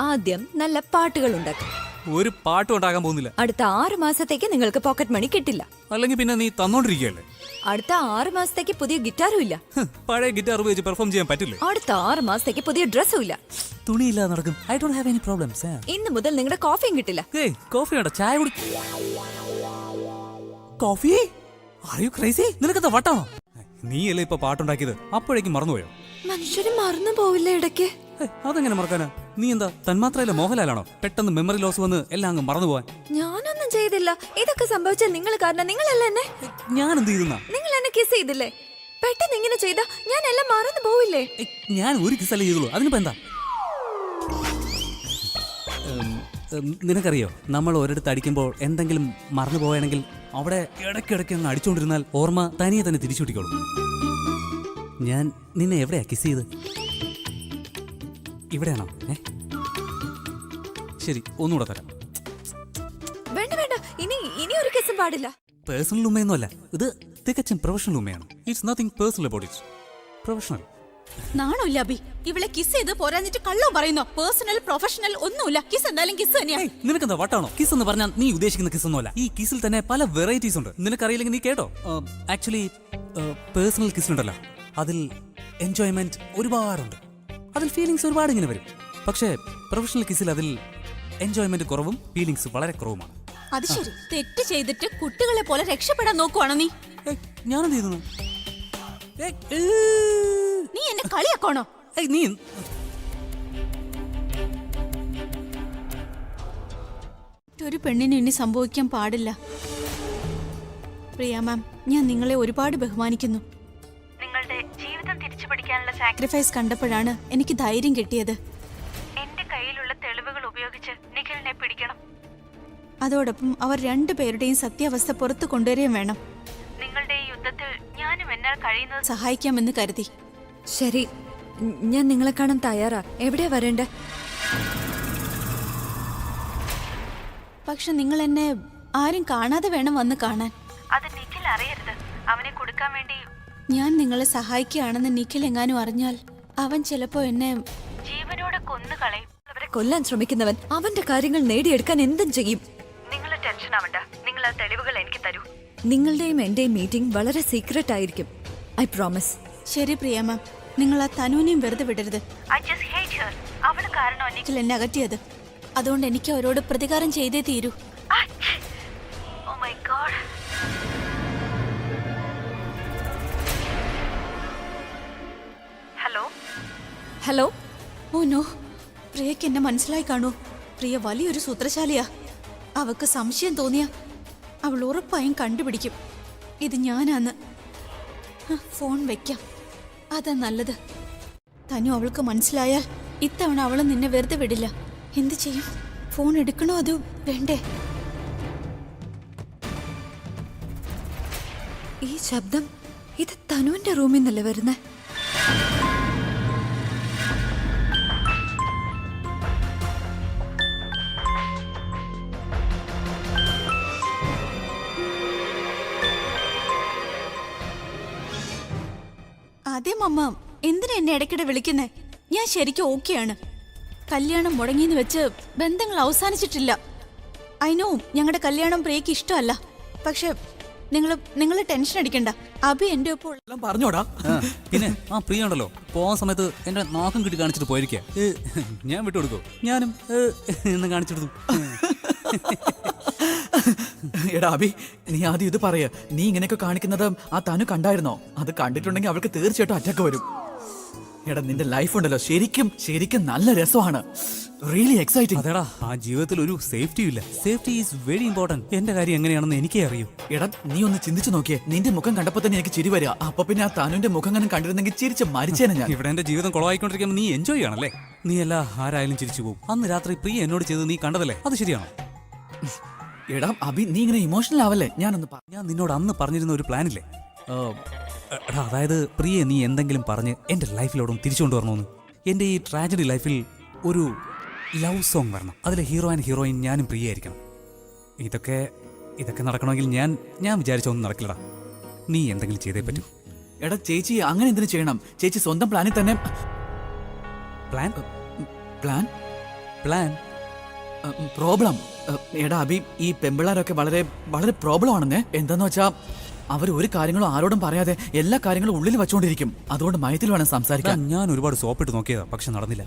ആദ്യം നല്ല പാട്ടുകൾ ഉണ്ടാക്കും. ഒരു പാട്ടും ഉണ്ടാക്കാൻ പോകുന്നില്ല. അടുത്ത 6 മാസത്തേക്ക് നിങ്ങൾക്ക് പോക്കറ്റ് മണി കിട്ടില്ല. അല്ലെങ്കിൽ പിന്നെ നീ തന്നോണ്ടിരിക്കുകയല്ലേ? അടുത്ത 6 മാസത്തേക്ക് പുതിയ ഗിറ്റാറും ഇല്ല. പഴയ ഗിറ്റാർ ഉപയോഗിച്ച് പെർഫോം ചെയ്യാൻ പറ്റില്ലേ? അടുത്ത 6 മാസത്തേക്ക് പുതിയ ഡ്രസ്സും ഇല്ല. തുണിയില്ലാതെ നടക്കും. I don't have any problems. ഇന്ന് മുതൽ നിങ്ങളുടെ കോഫിയും കിട്ടില്ല. ഏയ്, കോഫി വേണ്ട, ചായ കുടി. കോഫി? Are you crazy? നിനക്കെന്താ വട്ടാണോ? നീയല്ലേ ഇപ്പൊ പാട്ടുണ്ടാക്കിയത്, അപ്പോഴേക്കും മറന്നുപോയോ? മനുഷ്യര് മറന്നു പോവില്ലേ ഇടയ്ക്ക്? അതെങ്ങനെ മറക്കാനാ? നീ എന്താ തന്മാത്രയിലെ മോഹൻലാലാണോ? പെട്ടെന്ന് മെമ്മറി ലോസ് വന്ന് എല്ലാം അങ്ങ് മറന്നുപോവാൻ. ഞാനൊന്നും ചെയ്തില്ല. ഇതൊക്കെ സംഭവിച്ച നിങ്ങൾ കാരണം. നിങ്ങളല്ല എന്നെ. ഞാൻ എന്ത് ചെയ്തെന്നാ? നിങ്ങൾ എന്നെ കിസ് ചെയ്തില്ലേ? പെട്ടെന്ന് ഇങ്ങനെ ചെയ്താ ഞാൻ എല്ലാം മറന്നു പോവില്ലേ? ഞാൻ ഒരു കിസല്ലേ ചെയ്തുള്ളൂ, അതിനിപ്പോ എന്താ? നിനക്കറിയോ, നമ്മൾ ഒരിടത്ത് അടിക്കുമ്പോൾ എന്തെങ്കിലും മറന്നു പോയാണെങ്കിൽ അവിടെ ഇടയ്ക്കിടയ്ക്ക് അങ്ങ് അടിച്ചുകൊണ്ടിരുന്നാൽ ഓർമ്മ തനിയെ തന്നെ തിരിച്ചു കിട്ടിക്കോളും. ഞാൻ നിന്നെ എവിടെയാ കിസ് ചെയ്ത്? ഇവിടെയാണോ? ശരി, ഒന്നുകൂടെ തരാം. വേണ്ട വേണ്ട, ഇനി ഒരു കിസും പാടില്ല. പേഴ്സണൽ ഉമ്മയൊന്നുമല്ല, ഇത് തികച്ചും പ്രൊഫഷണൽ ഉമ്മയാണ്. It's nothing personal about it. Professional. നാണമില്ല അബി, ഇവളെ കിസ് ചെയ്ത് പോരാഞ്ഞിട്ട് കള്ളോ പറയുന്നോ? പേഴ്സണൽ പ്രൊഫഷണൽ ഒന്നുമില്ല. കിസ് എന്തായാലും കിസ് തന്നെയാ. നിനക്കെന്താ വട്ടാണോ? കിസ് എന്ന് പറഞ്ഞാൽ നീ ഉദ്ദേശിക്കുന്ന കിസ് ഒന്നുമല്ല. ഈ കിസിൽ തന്നെ പല വെറൈറ്റീസ് ഉണ്ട്. നിനക്കറിയില്ലെങ്കിൽ നീ കേട്ടോ. ആക്ച്വലി പേഴ്സണൽ കിസ് ഉണ്ടല്ലോ, അതിൽ എൻജോയ്മെന്റ് ഒരുപാടുണ്ട്. അതിൽ ഫീലിങ്സ് ഒരുപാട് ഇങ്ങനെ വരും. പക്ഷേ പ്രൊഫഷണൽ കിസിൽ അതിൽ എൻജോയ്മെന്റ് കുറവും ഫീലിങ്സ് വളരെ കുറവുമാണ്. അത് ശരി. തെറ്റ് ചെയ്തിട്ട് കുട്ടികളെ പോലെ രക്ഷപ്പെടാൻ നോക്കുവാണോ നീ? ഞാനെന്ത് ചെയ്യുന്നു? നീ എന്നെ കളിയാക്കണോ? നീ ഒരു പെണ്ണിന് ഇനി സംഭവിക്കാൻ പാടില്ല. പ്രിയ മാം, ഞാൻ നിങ്ങളെ ഒരുപാട് ബഹുമാനിക്കുന്നു. നിങ്ങളുടെ ജീവിതം തിരിച്ചു പിടിക്കാനുള്ള സാക്രിഫൈസ് കണ്ടപ്പോഴാണ് എനിക്ക് ധൈര്യം കിട്ടിയത്. എന്റെ കയ്യിലുള്ള തെളിവുകൾ ഉപയോഗിച്ച് നിഖിലിനെ പിടിക്കണം. അതോടൊപ്പം അവർ രണ്ടുപേരുടെയും സത്യാവസ്ഥ പുറത്തു കൊണ്ടുവരികയും വേണം. നിങ്ങളുടെ ഈ യുദ്ധത്തിൽ ഞാനും എന്നാൽ കഴിയുന്നത് സഹായിക്കാമെന്ന് കരുതി. ശരി, ഞാൻ നിങ്ങളെ കാണാൻ തയ്യാറാ. എവിടെയാ വരണ്ടേ? പക്ഷെ നിങ്ങൾ എന്നെ ആരും കാണാതെ വേണം വന്ന് കാണാൻ. അത് നിഖിൽ അറിയരുത്. അവനെ കൊടുക്കാൻ വേണ്ടി ഞാൻ നിങ്ങളെ സഹായിക്കുകയാണെന്ന് നിഖിൽ എങ്ങാനും അറിഞ്ഞാൽ അവൻ ചിലപ്പോ എന്നെ ജീവനോടെ കൊന്നുകളയും. കൊല്ലാൻ ശ്രമിക്കുന്നവൻ അവന്റെ കാര്യങ്ങൾ നേടിയെടുക്കാൻ എന്തും ചെയ്യും. നിങ്ങൾ ടെൻഷൻ ആവണ്ട. നിങ്ങൾ ആ തെളിവുകൾ എനിക്ക് തരൂ. നിങ്ങളുടെയും എന്റെയും മീറ്റിംഗ് വളരെ സീക്രട്ട് ആയിരിക്കും. I promise. ശരി പ്രിയ മാം, നിങ്ങൾ ആ തനുവിനെയും വെറുതെ വിടരുത്. I just hate her. അവള് കാരണം നിഖിൽ എന്നെ അകറ്റിയത്. അതുകൊണ്ട് എനിക്ക് അവരോട് പ്രതികാരം ചെയ്തേ തീരൂ. Oh my God. Hello hello. Oh no, പ്രിയക്ക് എന്നെ മനസ്സിലായി കാണൂ. പ്രിയ വലിയൊരു സൂത്രശാലിയാ. അവക്ക് സംശയം തോന്നിയ അവൾ ഉറപ്പായും കണ്ടുപിടിക്കും ഇത് ഞാനാന്ന്. ഫോൺ വെക്കാം, അതാ നല്ലത്. തനു അവൾക്ക് മനസ്സിലായാൽ ഇത്തവണ അവള് നിന്നെ വെറുതെ വിടില്ല. എന്ത് ചെയ്യും? ഫോൺ എടുക്കണോ അതോ വേണ്ടേ? ഈ ശബ്ദം ഇത് തനുവിന്റെ റൂമിൽ നിന്നല്ലേ വരുന്നേ? അതെ മമ്മ, എന്തിനാ എന്നെ ഇടയ്ക്കിടെ വിളിക്കുന്നേ? ഞാൻ ശരിക്കും ഓക്കെയാണ്. കല്യാണം മുടങ്ങിയെന്ന് വെച്ച് ബന്ധങ്ങൾ അവസാനിച്ചിട്ടില്ല. അതിനോ ഞങ്ങളുടെ കല്യാണം പ്രിയക്ക് ഇഷ്ടമല്ല. പക്ഷെ നിങ്ങൾ ടെൻഷൻ അടിക്കണ്ട. അഭി എന്റെ ഒപ്പം എല്ലാം പറഞ്ഞോടാ. പിന്നെ ആ പ്രിയ ഉണ്ടല്ലോ, പോകാൻ സമയത്ത് എന്റെ നാക്കം കിട്ടി കാണിച്ചിട്ട് പോയിരിക്കുക. ഞാൻ വിട്ടുകൊടുക്കോ? ഞാനും എന്ന് കാണിച്ചെടുത്തു. എടാ അഭി, നീ ആദ്യം ഇത് പറയ. നീ ഇങ്ങനെയൊക്കെ കാണിക്കുന്നത് ആ തനു കണ്ടായിരുന്നോ? അത് കണ്ടിട്ടുണ്ടെങ്കിൽ അവൾക്ക് തീർച്ചയായിട്ടും അറ്റാക്ക് വരും. എടാ നിന്റെ ലൈഫ് ഉണ്ടല്ലോ ശരിക്കും നല്ല രസമാണ്. Really exciting. അതെടാ, ആ ജീവിതത്തിൽ ഒരു സേഫ്റ്റി ഇല്ല. Safety is very important. എന്റെ കാര്യം എങ്ങനെയാണെന്ന് എനിക്കേ അറിയൂ. എടാ നീ ഒന്ന് ചിന്തിച്ചു നോക്കിയേ. നിന്റെ മുഖം കണ്ടപ്പോ തന്നെ എനിക്ക് ചിരി വരിക. അപ്പൊ പിന്നെ ആ തനുവിന്റെ മുഖം അങ്ങനെ കണ്ടിരുന്നെങ്കിൽ ചിരിച്ച് മരിച്ചേനെ ഞാൻ. ഇവിടെ എന്റെ ജീവിതം കുളമായിക്കൊണ്ടിരിക്കുമ്പോൾ നീ എൻജോയ് ചെയ്യണല്ലേ? നീ എല്ലാ ആരായാലും ചിരിച്ചു പോകും. അന്ന് രാത്രി പ്രിയ എന്നോട് ചെയ്ത് നീ കണ്ടതല്ലേ? അത് ശരിയാണോ? എടാ അഭി, നീ ഇങ്ങനെ ഇമോഷണൽ ആവല്ലേ. ഞാൻ നിന്നോട് അന്ന് പറഞ്ഞിരുന്ന ഒരു പ്ലാനില്ലേ? എടാ, അതായത് പ്രിയ നീ എന്തെങ്കിലും പറഞ്ഞ് എന്റെ ലൈഫിലോടും തിരിച്ചുകൊണ്ട് വരണമെന്ന്. എന്റെ ഈ ട്രാജഡി ലൈഫിൽ ഒരു ലവ് സോങ് വരണം. അതിലെ ഹീറോ ആൻഡ് ഹീറോയിൻ ഞാനും പ്രിയ ആയിരിക്കണം. ഇതൊക്കെ നടക്കണമെങ്കിൽ ഞാൻ വിചാരിച്ചൊന്നും നടക്കില്ലടാ. നീ എന്തെങ്കിലും ചെയ്തേ പറ്റൂ. എടാ ചേച്ചി, അങ്ങനെ എന്തിനു ചെയ്യണം? ചേച്ചി സ്വന്തം പ്ലാനിൽ തന്നെ. Plan problem. എടാ അഭി, ഈ പെമ്പിള്ളാരൊക്കെ വളരെ വളരെ പ്രോബ്ലം ആണെന്നേ. എന്താന്ന് വെച്ചാ അവർ ഒരു കാര്യങ്ങളും ആരോടും പറയാതെ എല്ലാ കാര്യങ്ങളും ഉള്ളിൽ വെച്ചോണ്ടിരിക്കും. അതുകൊണ്ട് മയത്തിൽ വേണം സംസാരിക്കാൻ. ഞാൻ ഒരുപാട് സോപ്പിട്ട് നോക്കിയതാ, പക്ഷെ നടന്നില്ല.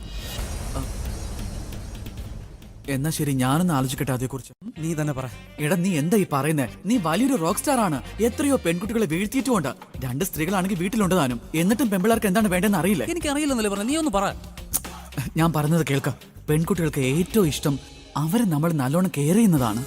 എന്നാ ശരി, ഞാനൊന്ന് ആലോചിക്കട്ടെ അതേക്കുറിച്ച്. നീ തന്നെ പറ. എടാ നീ എന്താ ഈ പറയുന്നേ? നീ വലിയൊരു റോക്ക് സ്റ്റാർ ആണ്. എത്രയോ പെൺകുട്ടികളെ വീഴ്ത്തിയിട്ടുമുണ്ട്. 2 സ്ത്രീകളാണെങ്കിൽ വീട്ടിലുണ്ട് താനും. എന്നിട്ടും പെമ്പിള്ളാർക്ക് എന്താണ് വേണ്ടതെന്ന് അറിയില്ല. എനിക്കറിയില്ലെന്നല്ലേ പറഞ്ഞ? നീ ഒന്ന് പറ. ഞാൻ പറഞ്ഞത് കേൾക്കാം. പെൺകുട്ടികൾക്ക് ഏറ്റവും ഇഷ്ടം അവരെ നമ്മൾ നല്ലോണം കെയർ ചെയ്യുന്നതാണ്.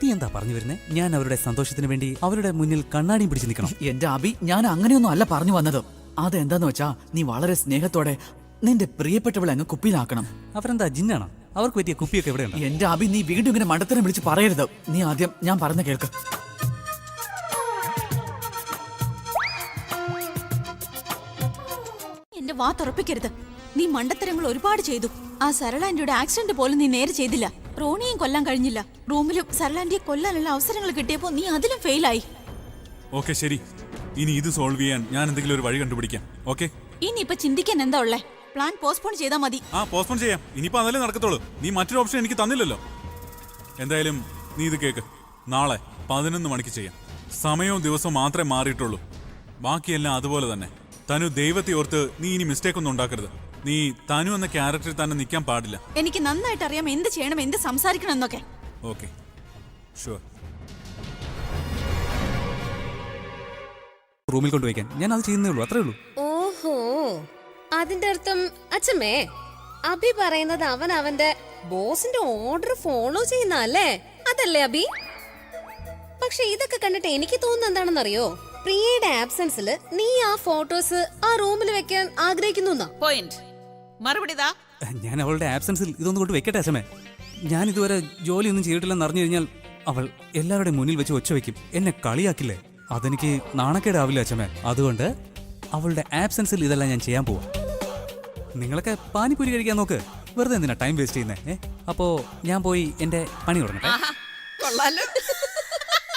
നീ എന്താ പറഞ്ഞു വരുന്നേ? ഞാൻ അവരുടെ സന്തോഷത്തിന് വേണ്ടി അവരുടെ മുന്നിൽ കണ്ണാടിയും പിടിച്ച് നിൽക്കണം? എന്റെ അഭി, ഞാൻ അങ്ങനെയൊന്നും അല്ല പറഞ്ഞു വന്നത്. അതെന്താന്ന് വെച്ചാ നീ വളരെ സ്നേഹത്തോടെ നിന്റെ പ്രിയപ്പെട്ടവളെ അങ്ങ് കുപ്പിയിലാക്കണം. അവരെന്താ ജിന്നാണോ? അവർക്ക് പറ്റിയ കുപ്പിയൊക്കെ എവിടെയുണ്ട്? എന്റെ അഭി, നീ വീണ്ടും ഇങ്ങനെ മണ്ടത്തരം വിളിച്ച് പറയരുത്. നീ ആദ്യം ഞാൻ പറഞ്ഞ കേൾക്ക്. എന്റെ വാ തുറപ്പിക്കരുത്. നീ മണ്ടത്തരങ്ങൾ ഒരുപാട് ചെയ്തു. ആ സരളാന്റിയുടെ ആക്സിഡന്റ് പോലും നീ നേരെ ചെയ്തില്ല. റോണിയും കൊല്ലാൻ കഴിഞ്ഞില്ല. റൂമിലും സരളാന്റിയെ കൊല്ലാനുള്ള അവസരങ്ങൾ കിട്ടിയപ്പോ നീ അതിലും ഫെയിലായി. ഓക്കെ ശരി, ഇനി ഇത് സോൾവ് ചെയ്യാൻ ഞാൻ എന്തെങ്കിലും ഒരു വഴി കണ്ടുപിടിക്കാം. ഓക്കെ, ഇനിയിപ്പൊ ചിന്തിക്കാൻ എന്താ ഉള്ളേ? പ്ലാൻ പോസ്റ്റ്പോൺ ചെയ്താൽ മതി. പോസ്റ്റ്പോൺ ചെയ്യാം. ഇനിയിപ്പോ അതല്ലേ നടക്കത്തുള്ളൂ. നീ മറ്റൊരു ഓപ്ഷൻ എനിക്ക് തന്നില്ലല്ലോ. എന്തായാലും നീ ഇത് കേക്ക്. നാളെ 11 മണിക്ക് ചെയ്യാം. സമയവും ദിവസവും മാത്രമേ മാറിയിട്ടുള്ളൂ. ബാക്കിയെല്ലാം അതുപോലെ തന്നെ. തനു, ദൈവത്തെ ഓർത്ത് നീ ഇനി മിസ്റ്റേക്ക് ഒന്നും ഉണ്ടാക്കരുത്. നീ തനു എന്ന ക്യാരക്ടറിൽ തന്നെ നിൽക്കാൻ പാടില്ല. എനിക്ക് നന്നായിട്ട് അറിയാം എന്ത് ചെയ്യണം, എന്ത് സംസാരിക്കണം എന്നൊക്കെ. Okay, sure. റൂമിൽ കൊണ്ടുവയ്ക്കാൻ ഞാൻ അത് ചെയ്യുന്നേ ഉള്ളൂ, അത്രേ ഉള്ളൂ. ഓഹോ, അതിന്റെ അർത്ഥം അച്ഛമ്മേ, അഭി പറയുന്നത് അവൻ അവന്റെ ബോസിന്റെ ഓർഡർ ഫോളോ ചെയ്യുന്നല്ലേ? അതല്ലേ അഭി? പക്ഷെ ഇതൊക്കെ കണ്ടിട്ട് എനിക്ക് തോന്നുന്നത് എന്താണെന്നറിയോ? പ്രിയയുടെ ആബ്സെൻസിൽ നീ ആ ഫോട്ടോസ് ആ റൂമിൽ വെക്കാൻ ആഗ്രഹിക്കുന്നു. പോയിന്റ്. മറുപടി താ. ഞാൻ അവളുടെ ആബ്സെൻസിൽ ഇതൊന്നും കൊണ്ട് വെക്കട്ടെ അച്ഛമ്മേ? ഞാൻ ഇതുവരെ ജോലിയൊന്നും ചെയ്തിട്ടില്ലെന്ന് അറിഞ്ഞു കഴിഞ്ഞാൽ അവൾ എല്ലാവരുടെയും മുന്നിൽ വെച്ച് ഒച്ച വയ്ക്കും. എന്നെ കളിയാക്കില്ലേ? അതെനിക്ക് നാണക്കേടാവില്ല അച്ഛമ്മേ. അതുകൊണ്ട് അവളുടെ ആബ്സെൻസിൽ ഇതെല്ലാം ഞാൻ ചെയ്യാൻ പോവാം. നിങ്ങളൊക്കെ പാനിപ്പൂരി കഴിക്കാൻ നോക്ക്. വെറുതെ എന്തിനാ ടൈം വേസ്റ്റ് ചെയ്യുന്നേ? അപ്പോ ഞാൻ പോയി എന്റെ പണി തുടങ്ങട്ടെ. കൊള്ളാലോ.